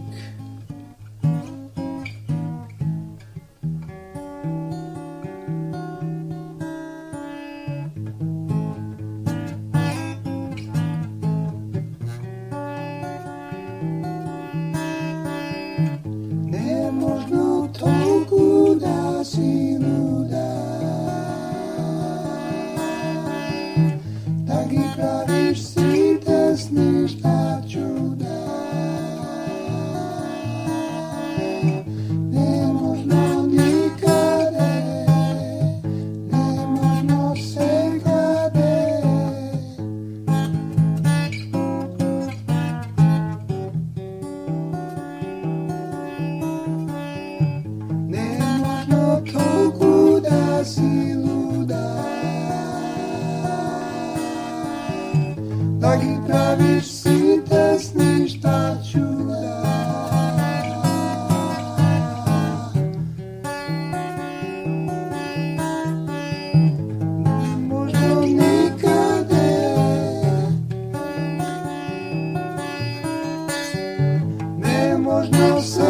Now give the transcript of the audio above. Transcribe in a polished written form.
čovjek. Ne možno toliko da si luda, da gi praviš si te sništa čuda. Ne možno nikade, ne možno sekade. Ne možno toliko da si luda, da gi praviš si te sništa čuda. Ne možno nikade, ne možno se